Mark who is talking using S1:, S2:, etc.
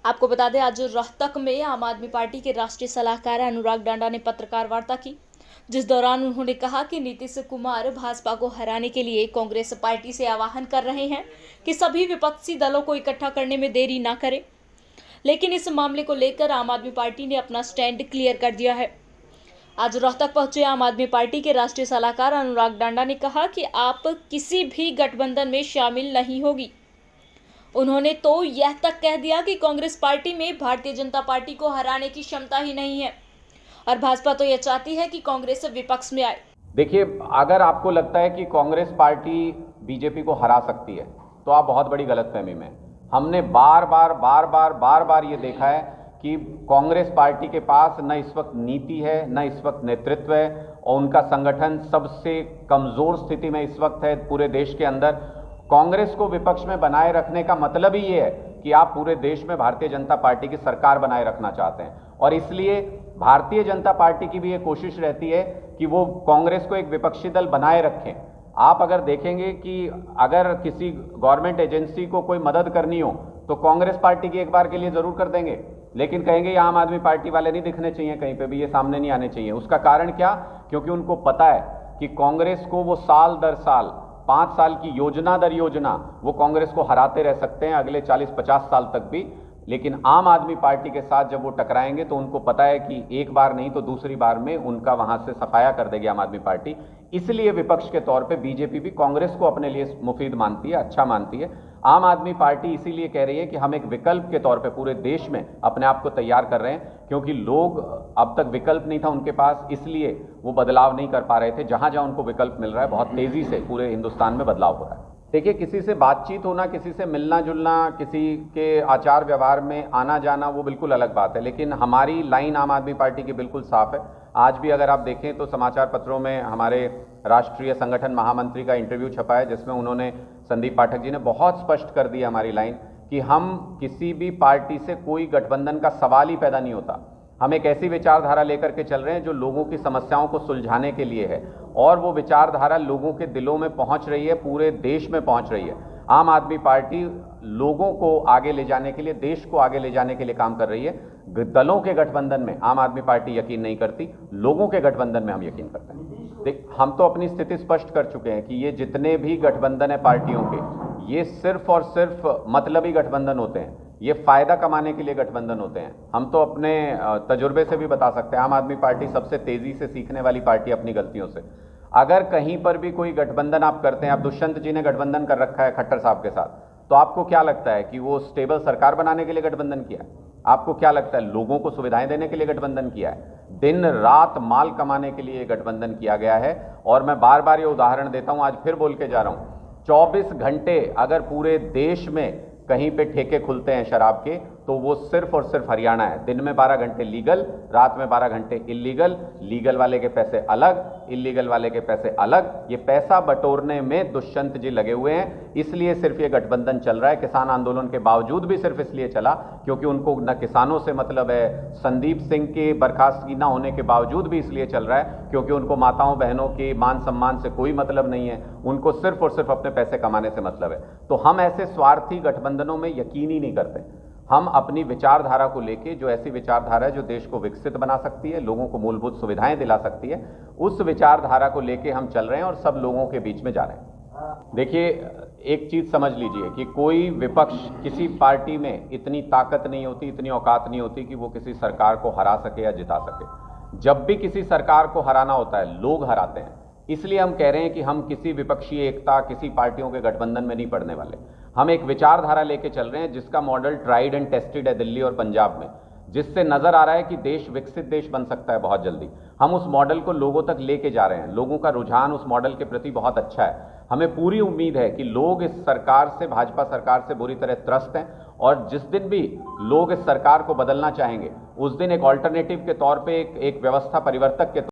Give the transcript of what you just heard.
S1: आपको बता दें, आज रोहतक में आम आदमी पार्टी के राष्ट्रीय सलाहकार अनुराग डांडा ने पत्रकार वार्ता की, जिस दौरान उन्होंने कहा कि नीतीश कुमार भाजपा को हराने के लिए कांग्रेस पार्टी से आह्वान कर रहे हैं कि सभी विपक्षी दलों को इकट्ठा करने में देरी न करें। लेकिन इस मामले को लेकर आम आदमी पार्टी ने अपना स्टैंड क्लियर कर दिया है। आज रोहतक पहुंचे आम आदमी पार्टी के राष्ट्रीय सलाहकार अनुराग डांडा ने कहा कि आप किसी भी गठबंधन में शामिल नहीं होगी। उन्होंने तो यह तक कह दिया कि कांग्रेस पार्टी में भारतीय जनता पार्टी को हराने की क्षमता ही नहीं है और भाजपा तो यह चाहती है कि कांग्रेस विपक्ष में आए।
S2: देखिए, अगर आपको लगता है कि कांग्रेस पार्टी बीजेपी को हरा सकती है तो आप बहुत बड़ी गलतफहमी में। हमने बार बार ये देखा है कि कांग्रेस पार्टी के पास न इस वक्त नीति है, न इस वक्त नेतृत्व है और उनका संगठन सबसे कमजोर स्थिति में इस वक्त है पूरे देश के अंदर। कांग्रेस को विपक्ष में बनाए रखने का मतलब ही ये है कि आप पूरे देश में भारतीय जनता पार्टी की सरकार बनाए रखना चाहते हैं और इसलिए भारतीय जनता पार्टी की भी ये कोशिश रहती है कि वो कांग्रेस को एक विपक्षी दल बनाए रखें। आप अगर देखेंगे कि अगर किसी गवर्नमेंट एजेंसी को कोई मदद करनी हो तो कांग्रेस पार्टी की एक बार के लिए जरूर कर देंगे, लेकिन कहेंगे ये आम आदमी पार्टी वाले नहीं दिखने चाहिए, कहीं पे भी ये सामने नहीं आने चाहिए। उसका कारण क्या? क्योंकि उनको पता है कि कांग्रेस को वो साल दर साल 5 साल की योजना दर योजना वो कांग्रेस को हराते रह सकते हैं अगले 40-50 साल तक भी। लेकिन आम आदमी पार्टी के साथ जब वो टकराएंगे तो उनको पता है कि एक बार नहीं तो दूसरी बार में उनका वहां से सफाया कर देगी आम आदमी पार्टी। इसलिए विपक्ष के तौर पे बीजेपी भी कांग्रेस को अपने लिए मुफीद मानती है, अच्छा मानती है। आम आदमी पार्टी इसीलिए कह रही है कि हम एक विकल्प के तौर पे पूरे देश में अपने आप को तैयार कर रहे हैं, क्योंकि लोग अब तक विकल्प नहीं था उनके पास, इसलिए वो बदलाव नहीं कर पा रहे थे। जहां जहां उनको विकल्प मिल रहा है बहुत तेजी से पूरे हिंदुस्तान में बदलाव हो रहा है। देखिए, किसी से बातचीत होना, किसी से मिलना जुलना, किसी के आचार व्यवहार में आना जाना वो बिल्कुल अलग बात है, लेकिन हमारी लाइन आम आदमी पार्टी की बिल्कुल साफ है। आज भी अगर आप देखें तो समाचार पत्रों में हमारे राष्ट्रीय संगठन महामंत्री का इंटरव्यू छपा है, जिसमें उन्होंने, संदीप पाठक जी ने बहुत स्पष्ट कर दी हमारी लाइन कि हम किसी भी पार्टी से कोई गठबंधन का सवाल ही पैदा नहीं होता। हम एक ऐसी विचारधारा लेकर के चल रहे हैं जो लोगों की समस्याओं को सुलझाने के लिए है और वो विचारधारा लोगों के दिलों में पहुंच रही है, पूरे देश में पहुंच रही है। आम आदमी पार्टी लोगों को आगे ले जाने के लिए, देश को आगे ले जाने के लिए काम कर रही है। दलों के गठबंधन में आम आदमी पार्टी यकीन नहीं करती, लोगों के गठबंधन में हम यकीन करते हैं। देख, हम तो अपनी स्थिति स्पष्ट कर चुके हैं कि ये जितने भी गठबंधन है पार्टियों के, ये सिर्फ और सिर्फ मतलबी गठबंधन होते हैं, ये फायदा कमाने के लिए गठबंधन होते हैं। हम तो अपने तजुर्बे से भी बता सकते हैं, आम आदमी पार्टी सबसे तेजी से सीखने वाली पार्टी अपनी गलतियों से। अगर कहीं पर भी कोई गठबंधन आप करते हैं, आप दुष्यंत जी ने गठबंधन कर रखा है खट्टर साहब के साथ, तो आपको क्या लगता है कि वो स्टेबल सरकार बनाने के लिए गठबंधन किया है? आपको क्या लगता है लोगों को सुविधाएं देने के लिए गठबंधन किया है? दिन रात माल कमाने के लिए गठबंधन किया गया है। और मैं बार बार ये उदाहरण देता हूं, आज फिर बोल के जा रहा हूं, 24 घंटे अगर पूरे देश में कहीं पे ठेके खुलते हैं शराब के, तो वो सिर्फ और सिर्फ हरियाणा है। दिन में 12 घंटे लीगल, रात में 12 घंटे इलीगल। लीगल वाले के पैसे अलग, इलीगल वाले के पैसे अलग। ये पैसा बटोरने में दुष्यंत जी लगे हुए हैं, इसलिए सिर्फ ये गठबंधन चल रहा है। किसान आंदोलन के बावजूद भी सिर्फ इसलिए चला क्योंकि उनको न किसानों से मतलब है, संदीप सिंह के बर्खास्तगी न होने के बावजूद भी इसलिए चल रहा है क्योंकि उनको माताओं बहनों के मान सम्मान से कोई मतलब नहीं है, उनको सिर्फ और सिर्फ अपने पैसे कमाने से मतलब है। तो हम ऐसे स्वार्थी गठबंधनों में यकीन ही नहीं करते। हम अपनी विचारधारा को लेके, जो ऐसी विचारधारा है जो देश को विकसित बना सकती है, लोगों को मूलभूत सुविधाएं दिला सकती है, उस विचारधारा को लेके हम चल रहे हैं और सब लोगों के बीच में जा रहे हैं। देखिए, एक चीज समझ लीजिए कि कोई विपक्ष, किसी पार्टी में इतनी ताकत नहीं होती, इतनी औकात नहीं होती कि वो किसी सरकार को हरा सके या जिता सके। जब भी किसी सरकार को हराना होता है, लोग हराते हैं। इसलिए हम कह रहे हैं कि हम किसी विपक्षी एकता, किसी पार्टियों के गठबंधन में नहीं पड़ने वाले। हम एक विचारधारा लेके चल रहे हैं जिसका मॉडल ट्राइड एंड टेस्टेड है दिल्ली और पंजाब में, जिससे नजर आ रहा है कि देश विकसित देश बन सकता है बहुत जल्दी। हम उस मॉडल को लोगों तक लेके जा रहे हैं। लोगों का रुझान उस मॉडल के प्रति बहुत अच्छा है। हमें पूरी उम्मीद है कि लोग इस सरकार से, भाजपा सरकार से बुरी तरह त्रस्त हैं और जिस दिन भी लोग इस सरकार को बदलना चाहेंगे, उस दिन एक ऑल्टरनेटिव के तौर पे, एक व्यवस्था परिवर्तक के